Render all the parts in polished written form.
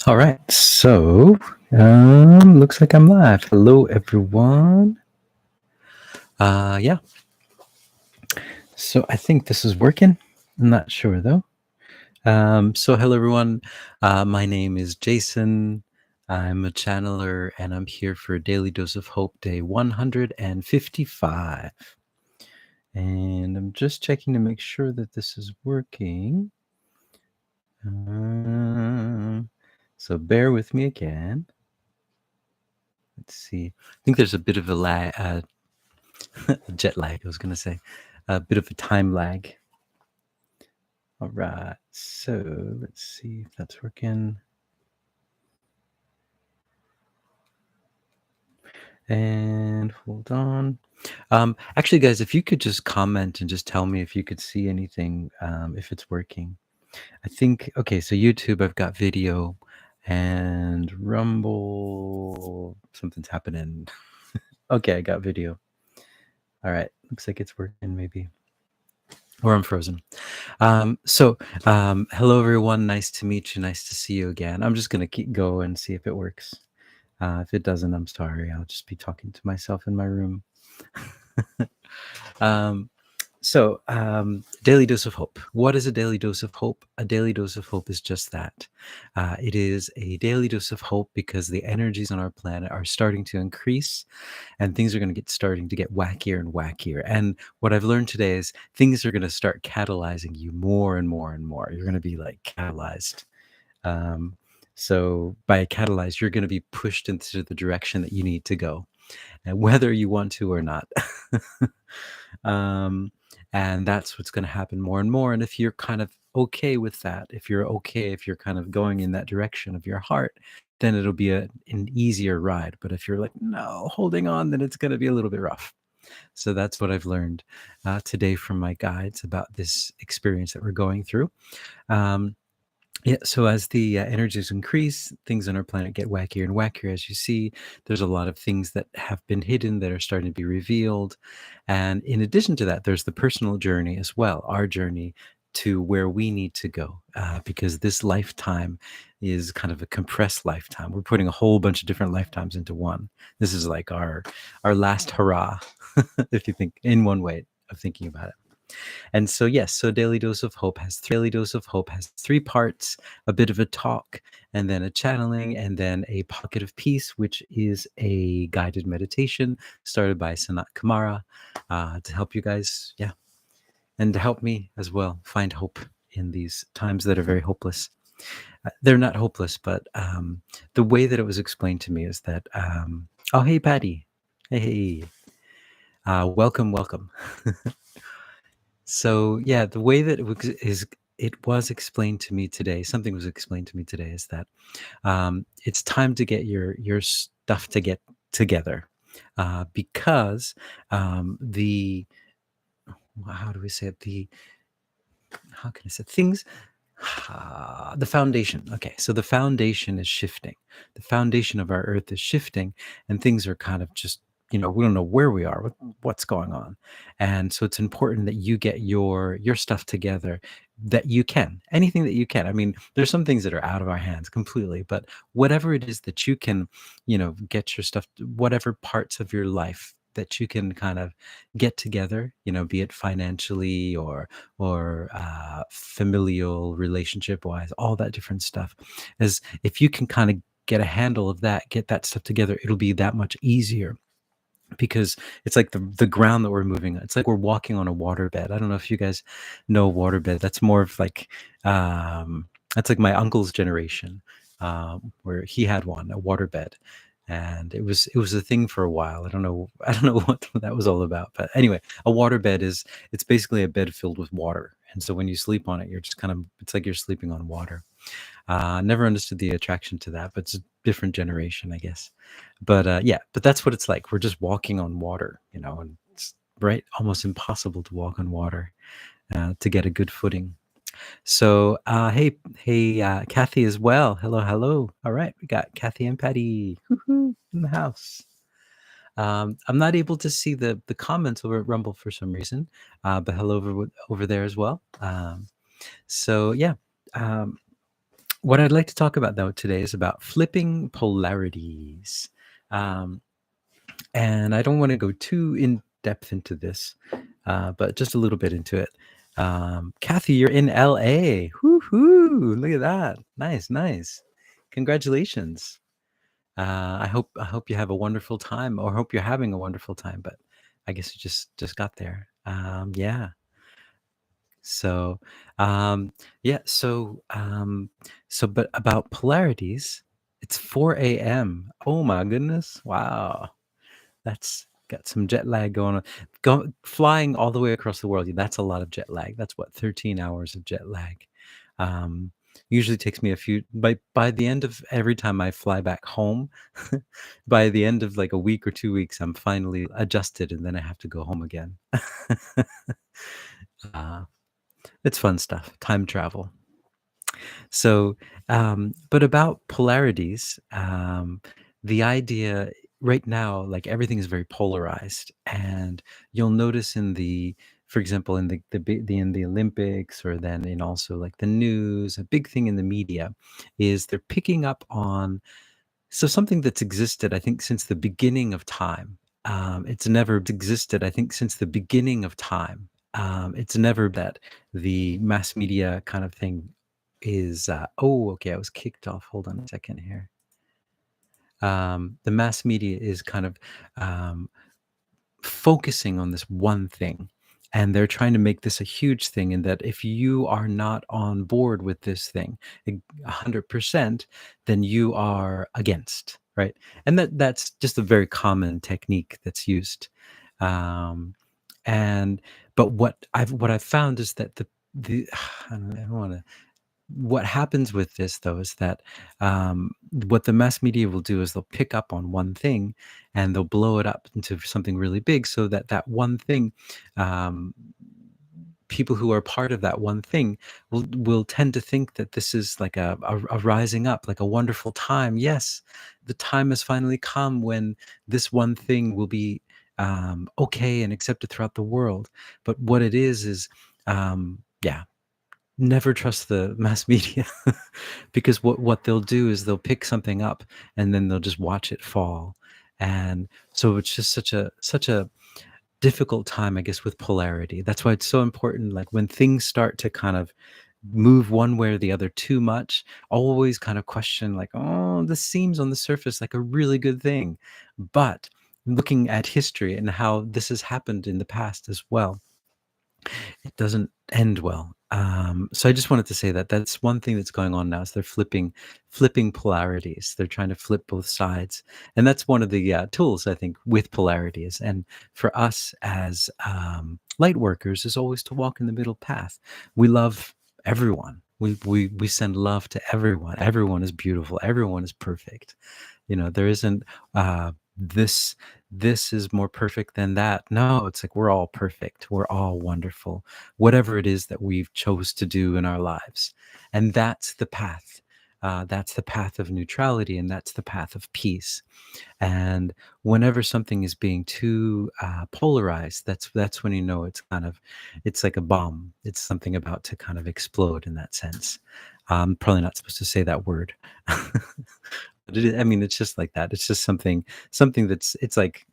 All right, so looks like I'm live. Hello, everyone. Yeah, so I think this is working. I'm not sure though. So hello, everyone. My name is Jason. I'm a channeler, and I'm here for a Daily Dose of Hope, day 155. And I'm just checking to make sure that this is working. So bear with me again. Let's see. I think there's a bit of a lag. Jet lag, I was going to say. A bit of a time lag. All right, so let's see if that's working. And hold on. Actually, guys, if you could just comment and just tell me if you could see anything, if it's working. I think, okay, so YouTube, I've got video, and Rumble, something's happening. Okay, I got video. All right, looks like it's working maybe. Or I'm frozen. Hello, everyone. Nice to meet you. Nice to see you again. I'm just going to keep going and see if it works. If it doesn't, I'm sorry. I'll just be talking to myself in my room. um, Daily Dose of Hope. What is a daily dose of hope? A daily dose of hope is just that. It is a daily dose of hope because the energies on our planet are starting to increase, and things are going to starting to get wackier and wackier. And what I've learned today is things are going to start catalyzing you more and more and more. You're going to be like catalyzed. Um, so by catalyzed, you're going to be pushed into the direction that you need to go, and whether you want to or not. um, and that's what's going to happen more and more. And if you're kind of okay with that, if you're kind of going in that direction of your heart, then it'll be an easier ride. But if you're like, no, holding on, then it's going to be a little bit rough. So that's what I've learned today from my guides about this experience that we're going through. Yeah, so as the energies increase, things on our planet get wackier and wackier. As you see, there's a lot of things that have been hidden that are starting to be revealed. And in addition to that, there's the personal journey as well, our journey to where we need to go, because this lifetime is kind of a compressed lifetime. We're putting a whole bunch of different lifetimes into one. This is like our last hurrah, if you think in one way of thinking about it. And so, yes, so Daily Dose of Hope has three parts: a bit of a talk, and then a channeling, and then a pocket of peace, which is a guided meditation started by Sanat Kumara, to help you guys, yeah, and to help me as well find hope in these times that are very hopeless. They're not hopeless, but the way that it was explained to me is that, oh, hey, Patty. Hey, welcome, welcome. So yeah, the way that it was explained to me today, something was explained to me today, is that it's time to get your stuff to get together, because the how do we say it? How can I say things? The foundation. Okay, so the foundation is shifting. The foundation of our earth is shifting, and things are kind of just, we don't know where we are, what's going on. And so it's important that you get your stuff together, that you can, anything that you can. I mean, there's some things that are out of our hands completely, but whatever it is that you can, get your stuff, whatever parts of your life that you can kind of get together, be it financially or familial relationship wise, all that different stuff. As if you can kind of get a handle of that, get that stuff together, it'll be that much easier, because it's like the ground that we're moving on. It's like we're walking on a waterbed. I don't know if you guys know waterbed. That's more of like, that's like my uncle's generation, where he had one, a waterbed, and it was a thing for a while. I don't know what that was all about, but anyway, a waterbed it's basically a bed filled with water, and so when you sleep on it, you're just kind of, it's like you're sleeping on water. Never understood the attraction to that, but it's a different generation, I guess. But yeah, but that's what it's like. We're just walking on water, and it's right, almost impossible to walk on water, to get a good footing. So, hey, Kathy as well. Hello, hello. All right, we got Kathy and Patty in the house. I'm not able to see the comments over at Rumble for some reason, but hello over there as well. So yeah. Um, What I'd like to talk about though today is about flipping polarities. Um, and I don't want to go too in depth into this, but just a little bit into it. Kathy, you're in LA. Woohoo! Look at that. Nice, nice. Congratulations. I hope you have a wonderful time, or hope you're having a wonderful time. But I guess you just got there. Yeah. So, yeah. But about polarities, it's 4 a.m. Oh my goodness! Wow. That's got some jet lag going on. Flying all the way across the world, yeah, that's a lot of jet lag. That's what 13 hours of jet lag. Um, Usually takes me a few by the end of every time I fly back home, by the end of like a week or 2 weeks, I'm finally adjusted and then I have to go home again. uh, it's fun stuff, time travel. So, but about polarities, the idea right now, like everything is very polarized, and you'll notice for example, in in the Olympics, or then in also like the news, a big thing in the media is they're picking up on something that's existed, I think, since the beginning of time. It's never existed, I think, since the beginning of time. It's never that the mass media kind of thing is. Oh, okay, I was kicked off. Hold on a second here. The mass media is kind of um, focusing on this one thing, and they're trying to make this a huge thing, and that if you are not on board with this thing 100%, then you are against, right? And that's just a very common technique that's used. um and but what I've found is that the I don't want to what happens with this though is that what the mass media will do is they'll pick up on one thing and they'll blow it up into something really big, so that that one thing, um, people who are part of that one thing will tend to think that this is like a rising up, like a wonderful time. Yes, the time has finally come when this one thing will be okay and accepted throughout the world. But what it is yeah, never trust the mass media. Because what they'll do is they'll pick something up and then they'll just watch it fall. And so it's just such a difficult time, I guess, with polarity. That's why it's so important, like when things start to kind of move one way or the other too much, always kind of question, like, oh, this seems on the surface like a really good thing, but looking at history and how this has happened in the past as well, it doesn't end well. So I just wanted to say that that's one thing that's going on now, is they're flipping polarities. They're trying to flip both sides, and that's one of the tools, I think, with polarities. And for us as light workers, is always to walk in the middle path. We love everyone. We send love to everyone. Everyone is beautiful. Everyone is perfect. There isn't this this is more perfect than that. No, it's like we're all perfect, we're all wonderful, whatever it is that we've chose to do in our lives. And that's the path. That's the path of neutrality, and that's the path of peace. And whenever something is being too polarized, that's when it's like a bomb. It's something about to kind of explode in that sense. Probably not supposed to say that word. But I mean, it's just like that. It's just something that's, it's like,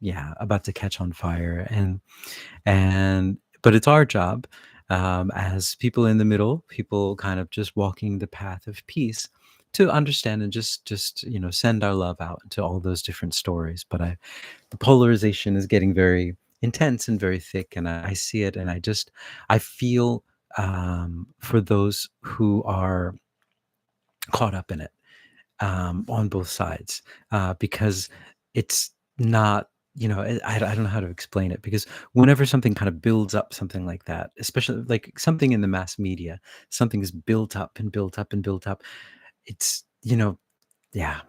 yeah, about to catch on fire. And but it's our job, as people in the middle, people kind of just walking the path of peace, to understand and just send our love out to all those different stories. But the polarization is getting very intense and very thick, and I see it, and I feel for those who are caught up in it, on both sides, because it's not, I don't know how to explain it, because whenever something kind of builds up, something like that, especially like something in the mass media, something is built up and built up and built up. It's, yeah, yeah,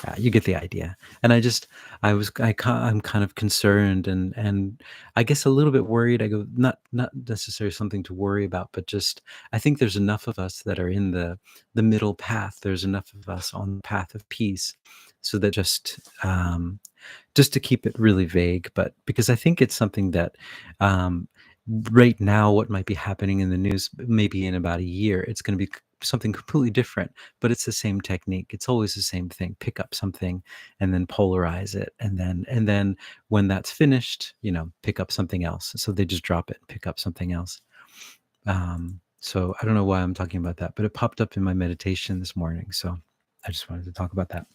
yeah, you get the idea. And I'm kind of concerned, and I guess a little bit worried. I go, not necessarily something to worry about, but just, I think there's enough of us that are in the middle path. There's enough of us on the path of peace, so that just to keep it really vague, but because I think it's something that, um, right now, what might be happening in the news, maybe in about a year, it's going to be something completely different, but it's the same technique. It's always the same thing. Pick up something and then polarize it, and then when that's finished, pick up something else. So they just drop it and pick up something else. So I don't know why I'm talking about that, but it popped up in my meditation this morning. So I just wanted to talk about that.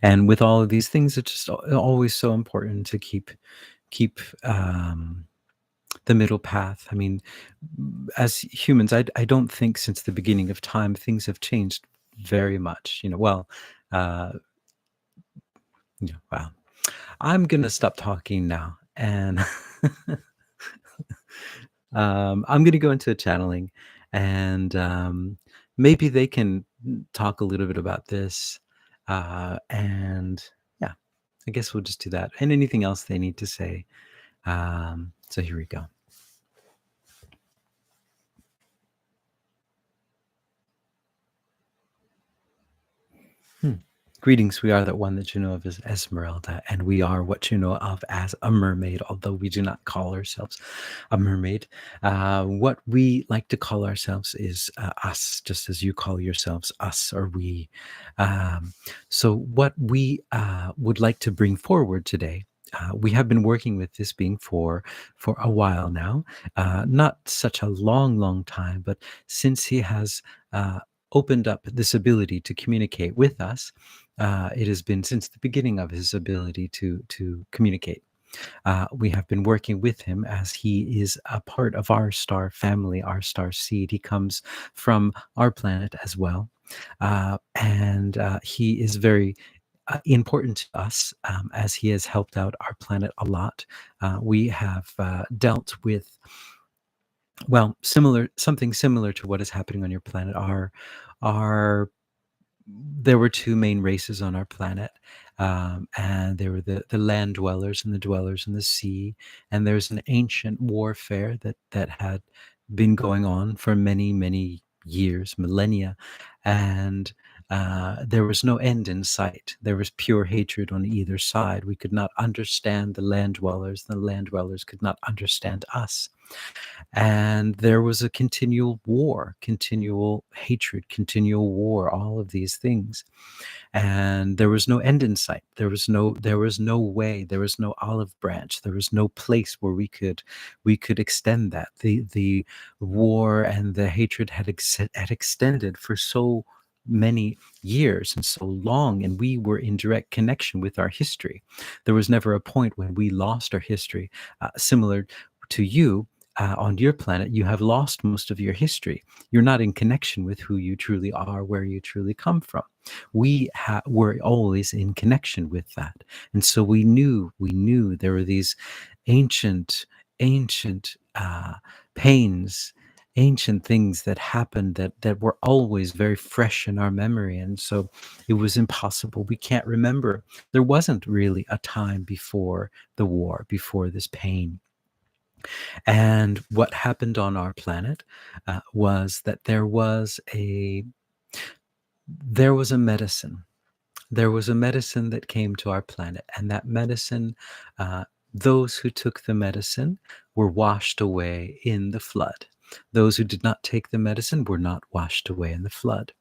And with all of these things, it's just always so important to keep the middle path. I mean, as humans, I don't think since the beginning of time things have changed very much. Well, uh, wow. I'm gonna stop talking now, and I'm gonna go into a channeling, and maybe they can talk a little bit about this, and yeah, I guess we'll just do that, and anything else they need to say. So here we go. Hmm. Greetings, we are that one that you know of as Esmeralda, and we are what you know of as a mermaid, although we do not call ourselves a mermaid. What we like to call ourselves is us, just as you call yourselves us or we. Um, so, what we would like to bring forward today. We have been working with this being for a while now, not such a long time, but since he has opened up this ability to communicate with us, it has been since the beginning of his ability to communicate. We have been working with him as he is a part of our star family, our star seed. He comes from our planet as well, and he is very important to us as he has helped out our planet a lot. We have dealt with, well, something similar to what is happening on your planet. Our There were two main races on our planet, and there were the land dwellers and the dwellers in the sea. And there's an ancient warfare that had been going on for many years, millennia, and there was no end in sight. There was pure hatred on either side. We could not understand the land dwellers. The land dwellers could not understand us, and there was a continual war, continual hatred, continual war, all of these things. And there was no end in sight. There was no way, there was no olive branch, there was no place where we could extend that. The war and the hatred had extended for so many years and so long, and we were in direct connection with our history. There was never a point when we lost our history. Similar to you, on your planet, you have lost most of your history. You're not in connection with who you truly are, where you truly come from. Were always in connection with that, and so we knew there were these ancient pains, ancient things that happened that were always very fresh in our memory, and so it was impossible. We can't remember. There wasn't really a time before the war, before this pain. And what happened on our planet was that there was a medicine. There was a medicine that came to our planet, and that medicine, uh, those who took the medicine were washed away in the flood. Those who did not take the medicine were not washed away in the flood.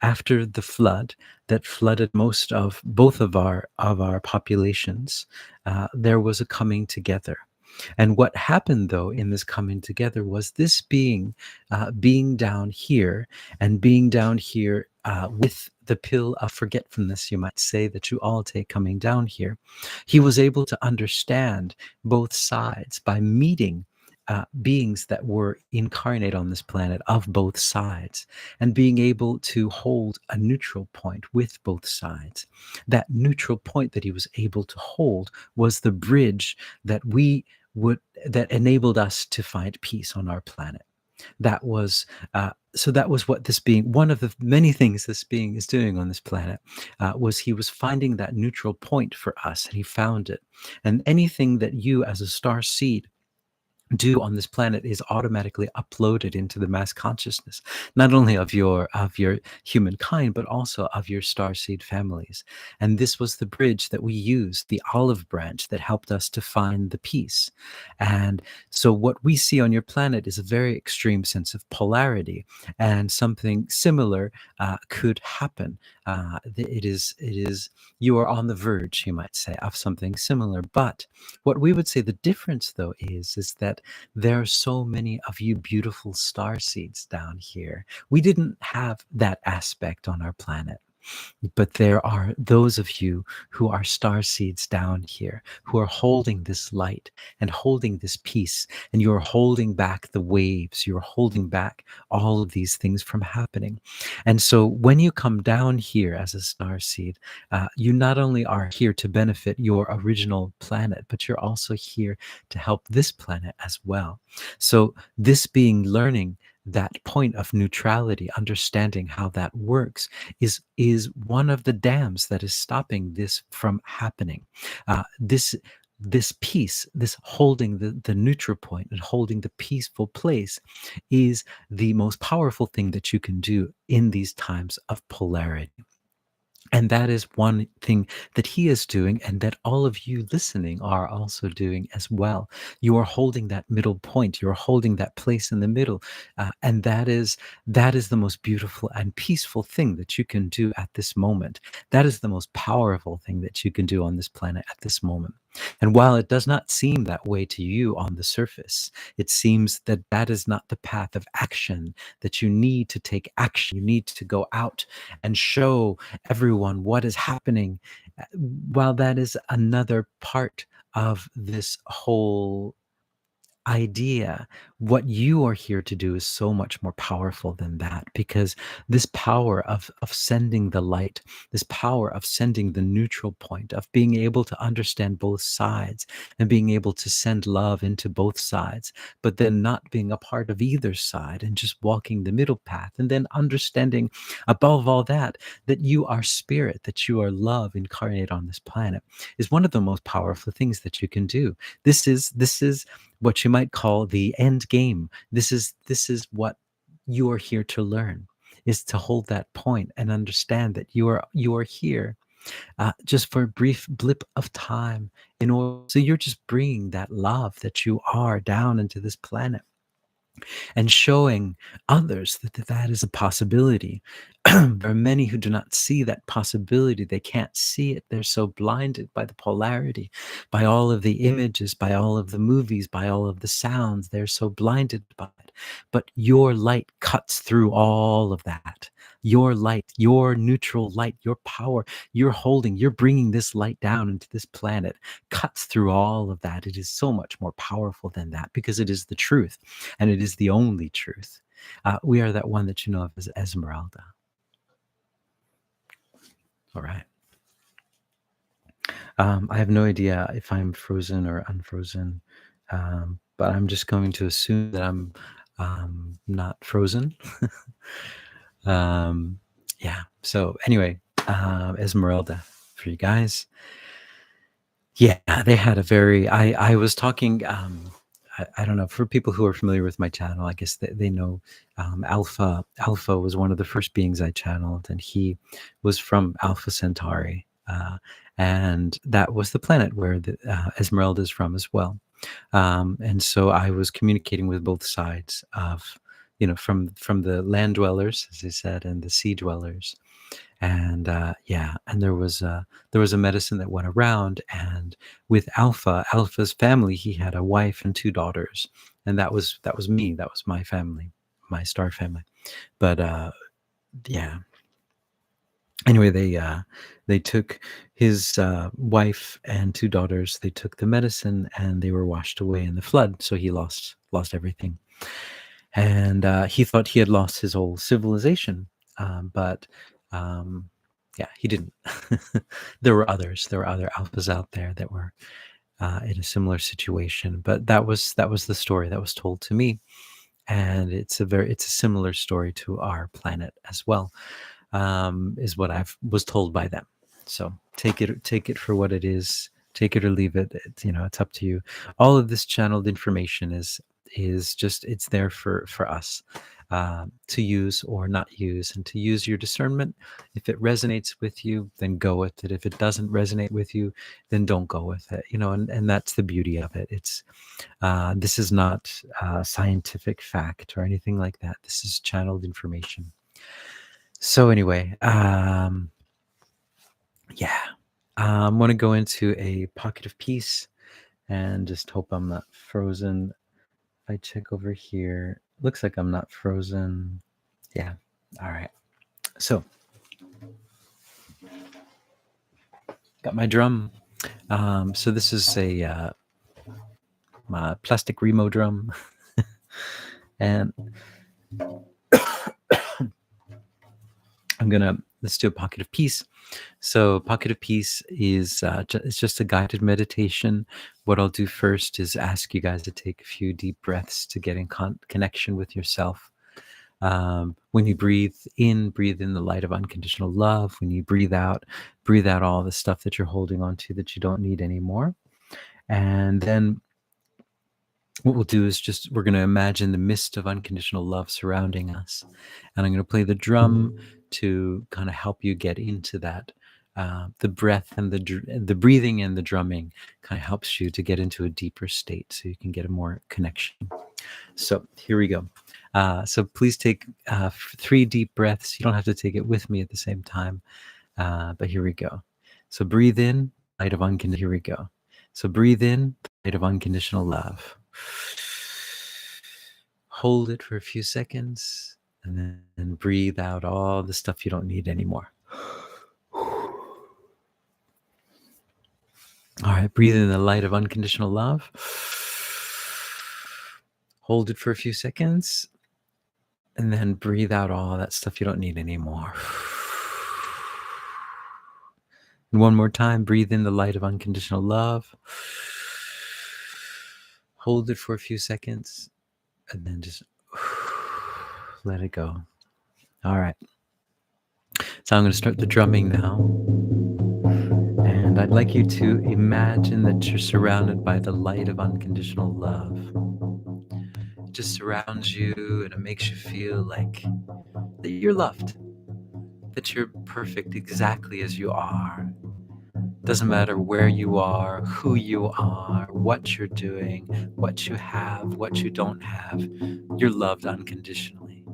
After the flood that flooded most of both of our populations, there was a coming together. And what happened, though, in this coming together was this being down here, and being down here with the pill of forgetfulness, you might say, that you all take coming down here. He was able to understand both sides by meeting beings that were incarnate on this planet of both sides, and being able to hold a neutral point with both sides. That neutral point that he was able to hold was the bridge that we would that enabled us to find peace on our planet. That was what this being, one of the many things this being is doing on this planet, was he was finding that neutral point for us, and he found it. And anything that you as a star seed do on this planet is automatically uploaded into the mass consciousness, not only of your humankind, but also of your starseed families. And this was the bridge that we used, the olive branch that helped us to find the peace. And so what we see on your planet is a very extreme sense of polarity, and something similar could happen. It is you are on the verge, you might say, of something similar. But what we would say the difference, though, is that there are so many of you beautiful star seeds down here. We didn't have that aspect on our planet. But there are those of you who are star seeds down here, who are holding this light and holding this peace, and you're holding back the waves, you're holding back all of these things from happening. And so when you come down here as a star seed, you not only are here to benefit your original planet, but you're also here to help this planet as well. So this being learning that point of neutrality, understanding how that works, is one of the dams that is stopping this from happening. This peace, this holding the neutral point and holding the peaceful place, is the most powerful thing that you can do in these times of polarity. And that is one thing that he is doing, and that all of you listening are also doing as well. You are holding that middle point. You're holding that place in the middle, and that is the most beautiful and peaceful thing that you can do at this moment. That is the most powerful thing that you can do on this planet at this moment. And while it does not seem that way to you on the surface, it seems that that is not the path of action, that you need to take action. You need to go out and show everyone what is happening. While that is another part of this whole idea, what you are here to do is so much more powerful than that, because this power of sending the light, this power of sending the neutral point, of being able to understand both sides and being able to send love into both sides, but then not being a part of either side and just walking the middle path, and then understanding above all that that you are spirit, that you are love incarnate on this planet, is one of the most powerful things that you can do. This is what you might call the end game. This is what you are here to learn, is to hold that point and understand that you are here just for a brief blip of time, in order, so you're just bringing that love that you are down into this planet, and showing others that that is a possibility. There are many who do not see that possibility. They can't see it. They're so blinded by the polarity, by all of the images, by all of the movies, by all of the sounds. They're so blinded by it. But your light cuts through all of that. Your light, your neutral light, your power, you're bringing this light down into this planet, cuts through all of that. It is so much more powerful than that, because it is the truth, and it is the only truth. We are that one that you know of as Esmeralda. All right. I have no idea if I'm frozen or unfrozen, but I'm just going to assume that I'm not frozen. Yeah. So anyway, Esmeralda for you guys. Yeah, they had a very. I was talking. I don't know, for people who are familiar with my channel. I guess they know Alpha. Alpha was one of the first beings I channeled, and he was from Alpha Centauri, and that was the planet where the Esmeralda is from as well. And so I was communicating with both sides of, from the land dwellers, as I said, and the sea dwellers. And yeah, and there was a medicine that went around, and with Alpha's family, he had a wife and two daughters, and that was me, that was my family, my star family. But yeah, anyway, they took his wife and two daughters. They took the medicine, and they were washed away in the flood, so he lost everything. And he thought he had lost his whole civilization, but um, yeah, he didn't. There were others. There were other alphas out there that were in a similar situation, but that was the story that was told to me, and it's a similar story to our planet as well, is what I was told by them. So take it for what it is. Take it or leave it. It's up to you. All of this channeled information is just, it's there for us to use or not use, and to use your discernment. If it resonates with you, then go with it. If it doesn't resonate with you, then don't go with it. And that's the beauty of it. This is not scientific fact or anything like that. This is channeled information. So anyway, yeah, I'm going to go into a pocket of peace and just hope I'm not frozen. If I check over here, looks like I'm not frozen. Yeah. All right. So got my drum. So this is my plastic Remo drum. And let's do a pocket of peace. So pocket of peace is it's just a guided meditation. What I'll do first is ask you guys to take a few deep breaths to get in connection with yourself. When you breathe in the light of unconditional love. When you breathe out all the stuff that you're holding on to that you don't need anymore. And then what we'll do is we're going to imagine the mist of unconditional love surrounding us. And I'm going to play the drum to kind of help you get into that. The breath and the breathing and the drumming kind of helps you to get into a deeper state so you can get a more connection. So here we go. So please take 3 deep breaths. You don't have to take it with me at the same time, but here we go. So breathe in, light of unconditional. Here we go. So breathe in, light of unconditional love. Hold it for a few seconds, and then breathe out all the stuff you don't need anymore. All right, breathe in the light of unconditional love. Hold it for a few seconds, and then breathe out all that stuff you don't need anymore. And one more time, breathe in the light of unconditional love. Hold it for a few seconds, and then just let it go. All right. So I'm going to start the drumming now. And I'd like you to imagine that you're surrounded by the light of unconditional love. It just surrounds you, and it makes you feel like that you're loved, that you're perfect exactly as you are. Doesn't matter where you are, who you are, what you're doing, what you have, what you don't have. You're loved unconditionally.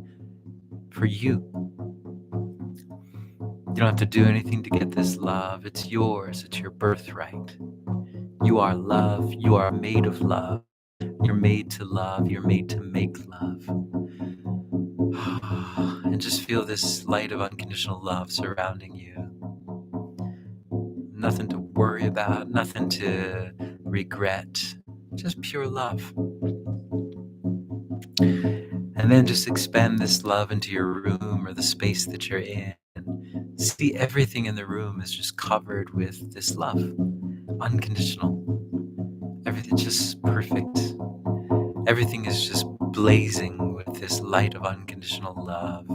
For you. You don't have to do anything to get this love. It's yours. It's your birthright. You are love. You are made of love. You're made to love. You're made to make love. And just feel this light of unconditional love surrounding you. Nothing to worry about, nothing to regret. Just pure love. And then just expand this love into your room or the space that you're in. See, everything in the room is just covered with this love. Unconditional. Everything's just perfect. Everything is just blazing with this light of unconditional love.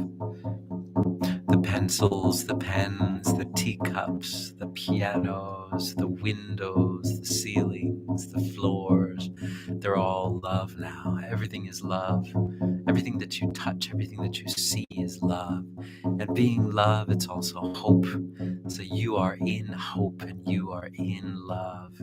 The pencils, the pens, the teacups, the pianos, the windows, the ceilings, the floors, they're all love now. Everything is love. Everything that you touch, everything that you see is love. And being love, it's also hope. So you are in hope and you are in love.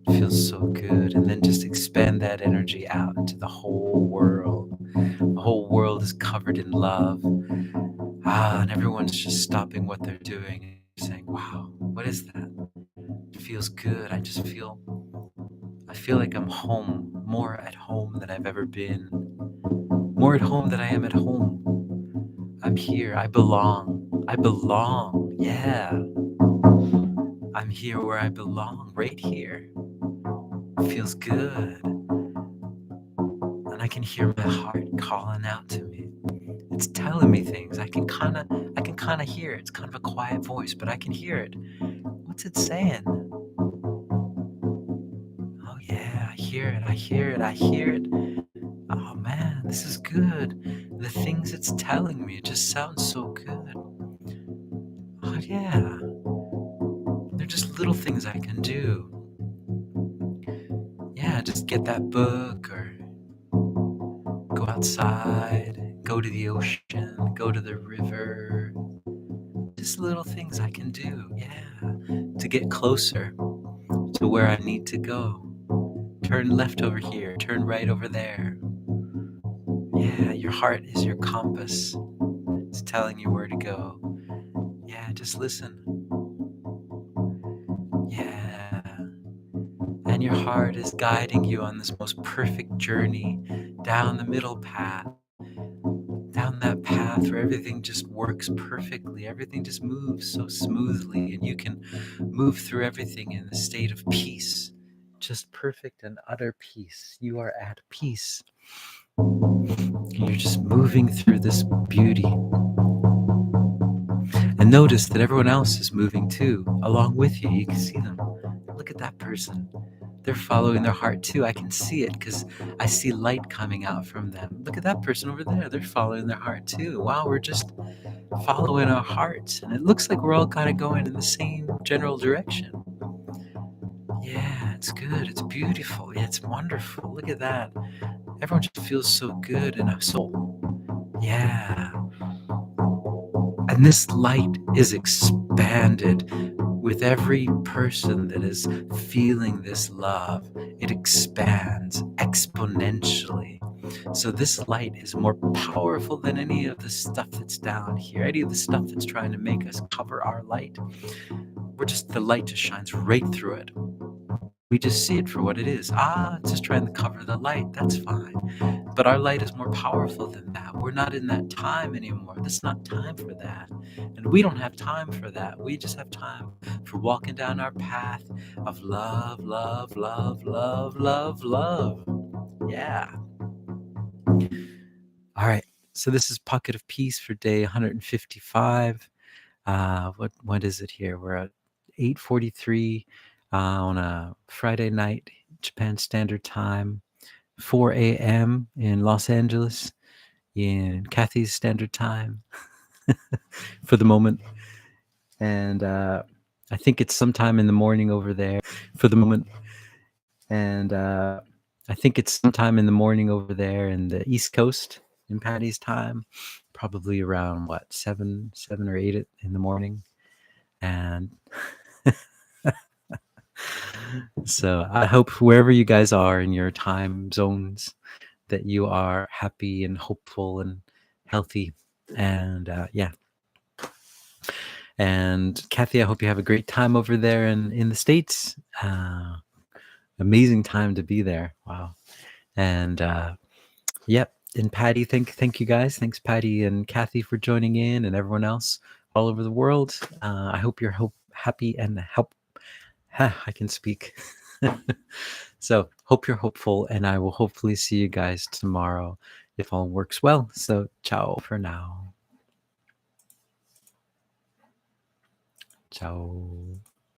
It feels so good. And then just expand that energy out into the whole world. The whole world is covered in love. And everyone's just stopping what they're doing and saying, wow, what is that? It feels good. I feel like I'm home, more at home than I've ever been. More at home than I am at home. I'm here. I belong. I belong. Yeah. I'm here where I belong, right here. It feels good. And I can hear my heart calling out to me. It's telling me things. I can kind of hear it. It's kind of a quiet voice, but I can hear it. What's it saying? Oh yeah, I hear it. I hear it. I hear it. Oh man, this is good. The things it's telling me, it just sounds so good. Oh yeah. just little things I can do. Yeah, just get that book or go outside, go to the ocean, go to the river. Just little things I can do, yeah, to get closer to where I need to go. Turn left over here, turn right over there. Yeah, your heart is your compass. It's telling you where to go. Yeah, just listen. Yeah. And your heart is guiding you on this most perfect journey down the middle path, down that path where everything just works perfectly. Everything just moves so smoothly, and you can move through everything in a state of peace. Just perfect and utter peace. You are at peace. You're just moving through this beauty. And notice that everyone else is moving too, along with you. You can see them. Look at that person. They're following their heart too. I can see it because I see light coming out from them. Look at that person over there. They're following their heart too. Wow, we're just following our hearts. And it looks like we're all kind of going in the same general direction. Yeah, it's good. It's beautiful. Yeah, it's wonderful. Look at that. Everyone just feels so good in a soul. Yeah. And this light is expanded with every person that is feeling this love. It expands exponentially. So this light is more powerful than any of the stuff that's down here, any of the stuff that's trying to make us cover our light. The light just shines right through it. We just see it for what it is. It's just trying to cover the light. That's fine. But our light is more powerful than that. We're not in that time anymore. There's not time for that. And we don't have time for that. We just have time for walking down our path of love, love, love, love, love, love. Yeah. All right. So this is Pocket of Peace for day 155. What is it here? We're at 8:43 on a Friday night, Japan Standard Time, 4 a.m. in Los Angeles, in Kathy's Standard Time for the moment. And I think it's sometime in the morning over there for the moment. And I think it's sometime in the morning over there in the East Coast in Patty's time, probably around what, 7 or 8 in the morning. And so I hope wherever you guys are in your time zones that you are happy and hopeful and healthy. And yeah. And Kathy, I hope you have a great time over there in the States. Amazing time to be there. Wow. And yep. And Patty, thank you guys. Thanks, Patty and Kathy, for joining in, and everyone else all over the world. I hope you're happy and I can speak. So hope you're hopeful, and I will hopefully see you guys tomorrow if all works well. So ciao for now. Ciao.